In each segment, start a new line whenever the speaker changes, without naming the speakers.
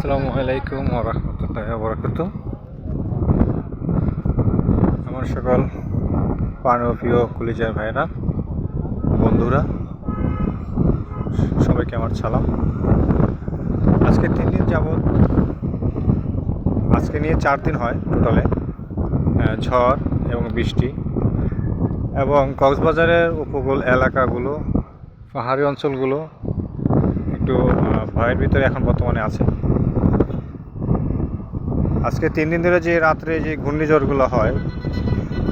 আসসালামু আলাইকুম ওয়া রাহমাতুল্লাহি ওয়া বারাকাতুহু। আমার সকল প্রাণপ্রিয় কলিজার ভাইরা, বন্ধুরা, সবাইকে আমার সালাম। আজকে 3 দিন যাবৎ, আজকে নিয়ে 4 দিন হয় টোটালে, ঝড় এবং বৃষ্টি এবং কক্সবাজারের উপকূল এলাকাগুলো, পাহাড়ি অঞ্চলগুলো একটু ভয়ের ভিতরে এখন বর্তমানে আছে। আজকে 3 দিন ধরে যে রাত্রে যে ঘূর্ণিঝড়গুলো হয়,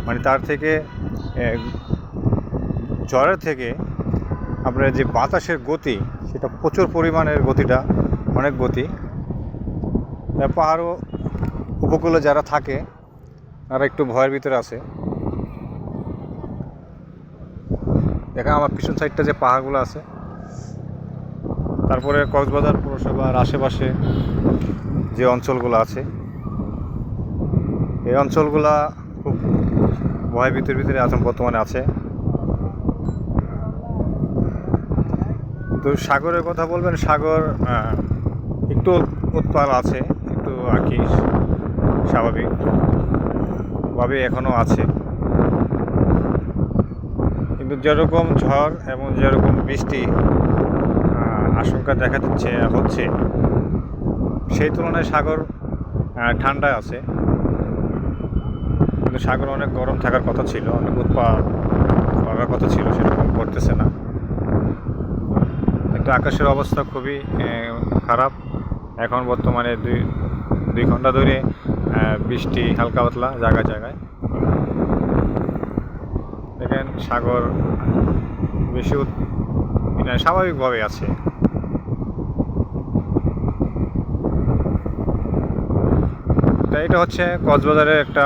মানে তার থেকে ঝড়ের থেকে আপনার যে বাতাসের গতি, সেটা প্রচুর পরিমাণের গতিটা, অনেক গতি। পাহাড় উপকূলে যারা থাকে তারা একটু ভয়ের ভিতরে আছে। দেখা আমার পিছন সাইডটা যে পাহাড়গুলো আছে, তারপরে কক্সবাজার পৌরসভার আশেপাশে যে অঞ্চলগুলো আছে, এই অঞ্চলগুলা খুব ভয়ের ভিতরে এখন বর্তমানে আছে। তো সাগরের কথা বলবেন, সাগর একটু উত্তাল আছে, একটু আর কি স্বাভাবিকভাবে এখনও আছে। কিন্তু যেরকম ঝড় এবং যেরকম বৃষ্টি আশঙ্কা দেখা হচ্ছে, সেই তুলনায় সাগর ঠান্ডায় আছে। কিন্তু সাগর অনেক গরম থাকার কথা ছিল, অনেক উৎপাত করার কথা ছিল, সেরকম করতেছে না। একটা আকাশের অবস্থা খুবই খারাপ। এখন বর্তমানে দুই ঘন্টা ধরে বৃষ্টি হালকা পাতলা জায়গায় জায়গায়। দেখেন সাগর বেশি স্বাভাবিকভাবে আছে। এটা হচ্ছে কক্সবাজারের একটা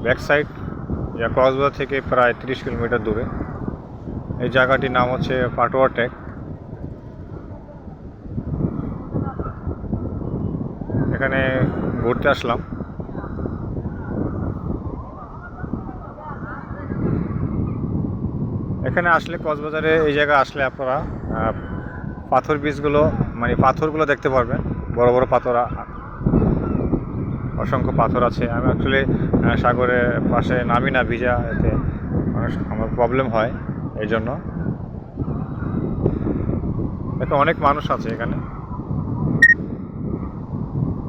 ব্যাক সাইড, যা কক্সবাজার থেকে প্রায় 30 কিলোমিটার দূরে। এই জায়গাটির নাম হচ্ছে পাটোয়া টেক। এখানে ঘুরতে আসলাম। এখানে আসলে, কক্সবাজারে এই জায়গায় আসলে আপনারা পাথর বীজগুলো, মানে পাথরগুলো দেখতে পারবেন। বড় বড় পাথর, অসংখ্য পাথর আছে। আমি অ্যাকচুয়ালি সাগরের পাশে নামি না, ভিজা, এতে আমার প্রবলেম হয়। এই জন্য এতে অনেক মানুষ আছে এখানে।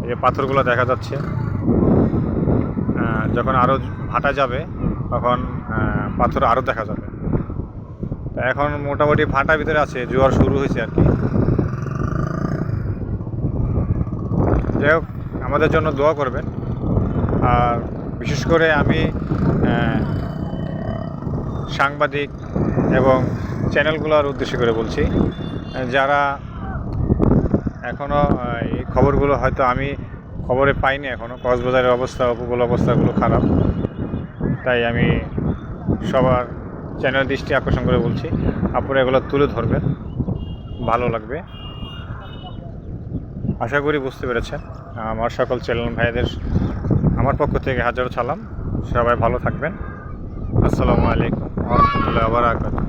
এই যে পাথরগুলো দেখা যাচ্ছে, যখন আরও ভাটা যাবে তখন পাথর আরও দেখা যাবে। তো এখন মোটামুটি ভাটার ভিতরে আছে, জোয়ার শুরু হয়েছে আর কি। যাই হোক, আমাদের জন্য দোয়া করবেন। আর বিশেষ করে আমি সাংবাদিক এবং চ্যানেলগুলোর উদ্দেশ্য করে বলছি, যারা এখনও এই খবরগুলো হয়তো আমি খবরে পাইনি এখনও, কক্সবাজারের অবস্থা, উপকূল অবস্থাগুলো খারাপ, তাই আমি সবার চ্যানেল দৃষ্টি আকর্ষণ করে বলছি, আপনারা এগুলো তুলে ধরবেন, ভালো লাগবে। আশা করি বুঝতে পেরেছেন। আমার সকল চ্যানেল ভাইদের আমার পক্ষ থেকে হাজারো সালাম। সবাই ভালো থাকবেন। আসসালামু আলাইকুম ওয়া রাহমাতুল্লাহি ওয়া বারাকাতুহু।